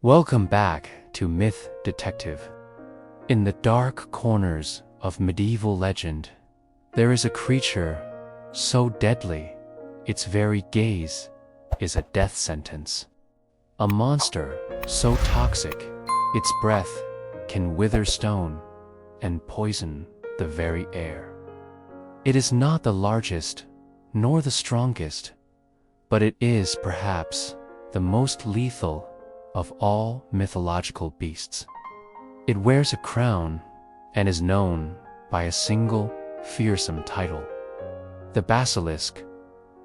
Welcome back to Myth Detective. In the dark corners of medieval legend, there is a creature so deadly, its very gaze is a death sentence. A monster so toxic, its breath can wither stone and poison the very air. It is not the largest, nor the strongest, but it is perhaps the most lethal of all mythological beasts. It wears a crown and is known by a single fearsome title: the Basilisk,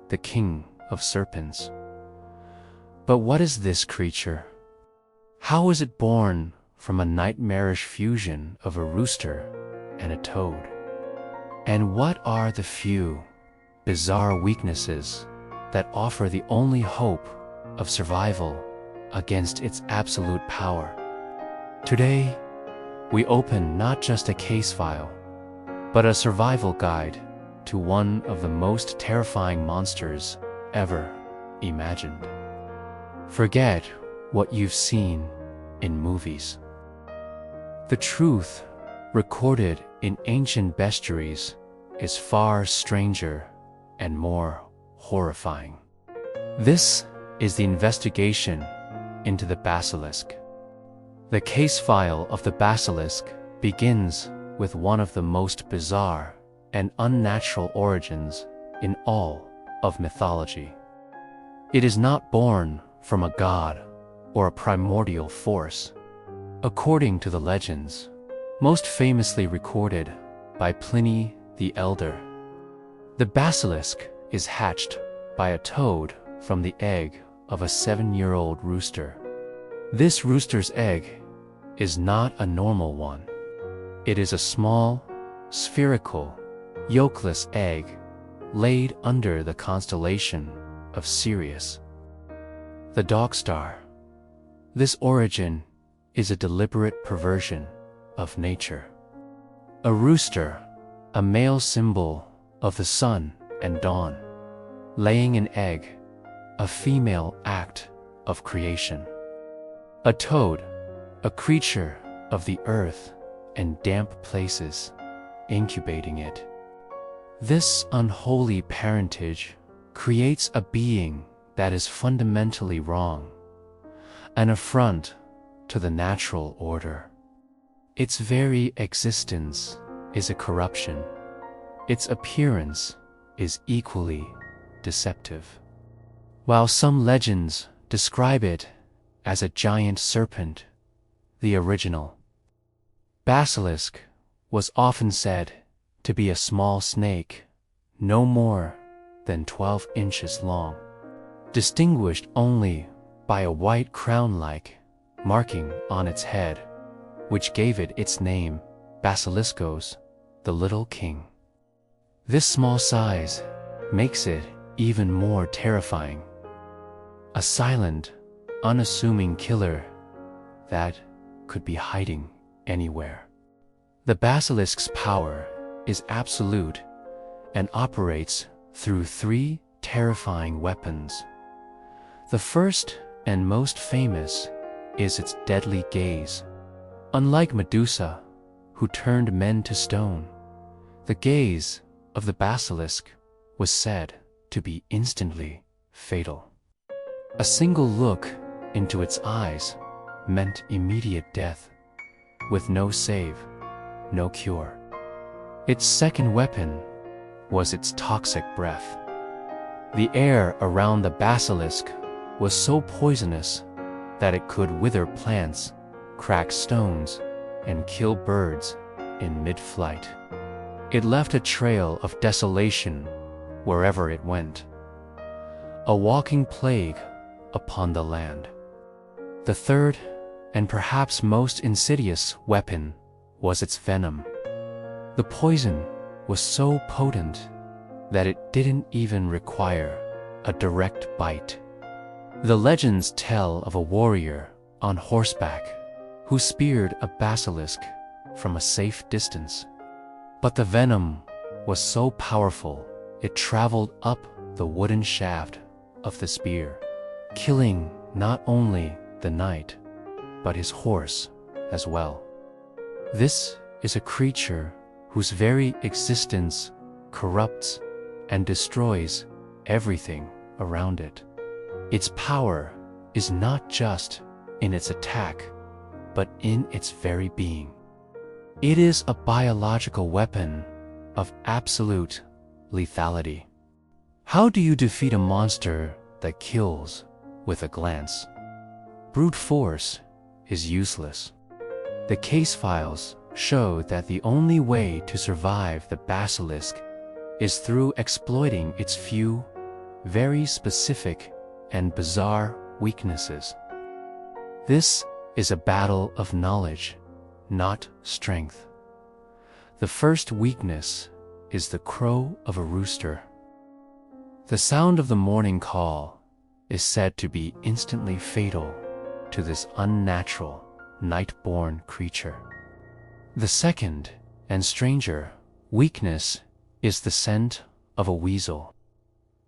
the King of Serpents. But what is this creature? How is it born from a nightmarish fusion of a rooster and a toad? And what are the few bizarre weaknesses that offer the only hope of survival against its absolute power? Today, we open not just a case file, but a survival guide to one of the most terrifying monsters ever imagined. Forget what you've seen in movies. The truth, recorded in ancient bestiaries, is far stranger and more horrifying. This is the investigation into the Basilisk. The case file of the Basilisk begins with one of the most bizarre and unnatural origins in all of mythology. It is not born from a god or a primordial force. According to the legends, most famously recorded by Pliny the Elder, the basilisk is hatched by a toad from the egg of a 7-year-old rooster. This rooster's egg is not a normal one. It is a small, spherical, yolkless egg laid under the constellation of Sirius, the dog star. This origin is a deliberate perversion of nature. A rooster, a male symbol of the sun and dawn, laying an egg, a female act of creation. A toad, a creature of the earth and damp places, incubating it. This unholy parentage creates a being that is fundamentally wrong, an affront to the natural order. Its very existence is a corruption. Its appearance is equally deceptive. While some legends describe it as a giant serpent, the original basilisk was often said to be a small snake, no more than 12 inches long, distinguished only by a white crown-like marking on its head, which gave it its name, Basiliskos, the Little King. This small size makes it even more terrifying. A silent, unassuming killer that could be hiding anywhere. The basilisk's power is absolute and operates through 3 terrifying weapons. The first and most famous is its deadly gaze. Unlike Medusa, who turned men to stone, the gaze of the basilisk was said to be instantly fatal. A single look into its eyes meant immediate death, with no save, no cure. Its second weapon was its toxic breath. The air around the basilisk was so poisonous that it could wither plants, crack stones, and kill birds in mid-flight. It left a trail of desolation wherever it went, a walking plague upon the land. The third, and perhaps most insidious weapon, was its venom. The poison was so potent that it didn't even require a direct bite. The legends tell of a warrior on horseback who speared a basilisk from a safe distance. But the venom was so powerful, it traveled up the wooden shaft of the spear, killing not only the knight, but his horse as well. This is a creature whose very existence corrupts and destroys everything around it. Its power is not just in its attack, but in its very being. It is a biological weapon of absolute lethality. How do you defeat a monster that kills with a glance? Brute force is useless. The case files show that the only way to survive the basilisk is through exploiting its few, very specific and bizarre weaknesses. This is a battle of knowledge, not strength. The first weakness is the crow of a rooster. The sound of the morning call is said to be instantly fatal to this unnatural, night-born creature. The second and stranger weakness is the scent of a weasel.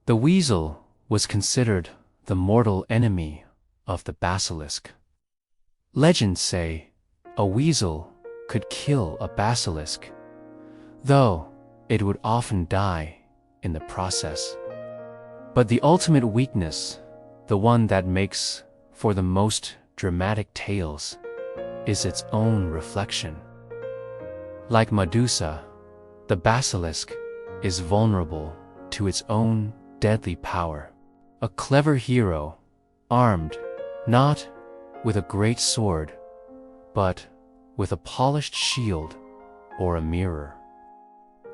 The weasel was considered the mortal enemy of the basilisk. Legends say a weasel could kill a basilisk, though it would often die in the process. But the ultimate weakness, the one that makes for the most dramatic tales, is its own reflection. Like Medusa, the basilisk is vulnerable to its own deadly power. A clever hero, armed not with a great sword, but with a polished shield or a mirror,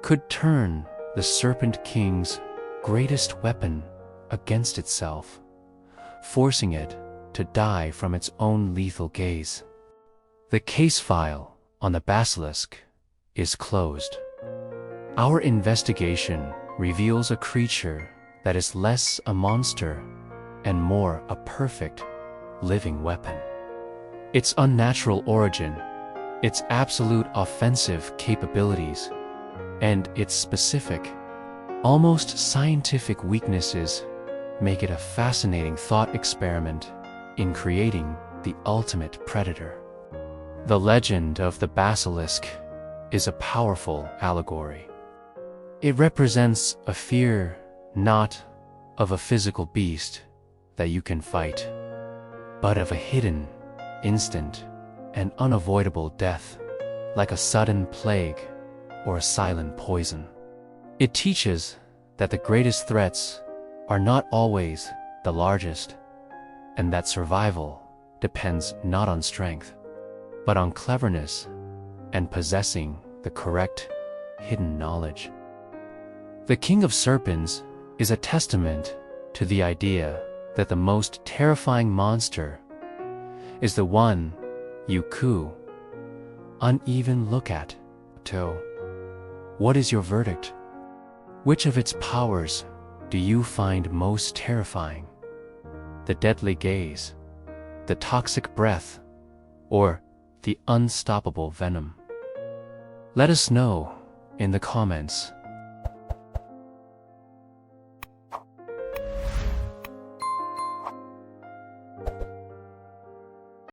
could turn the Serpent King's greatest weapon against itself, forcing it to die from its own lethal gaze. The case file on the basilisk is closed. Our investigation reveals a creature that is less a monster and more a perfect, living weapon. Its unnatural origin, its absolute offensive capabilities, and its specific, almost scientific weaknesses make it a fascinating thought experiment in creating the ultimate predator. The legend of the basilisk is a powerful allegory. It represents a fear not of a physical beast that you can fight, but of a hidden, instant, and unavoidable death, like a sudden plague or a silent poison. It teaches that the greatest threats are not always the largest, and that survival depends not on strength, but on cleverness and possessing the correct, hidden knowledge. The King of Serpents is a testament to the idea that the most terrifying monster is the one you uneven look at. What is your verdict? Which of its powers do you find most terrifying? The deadly gaze, the toxic breath, or the unstoppable venom? Let us know in the comments.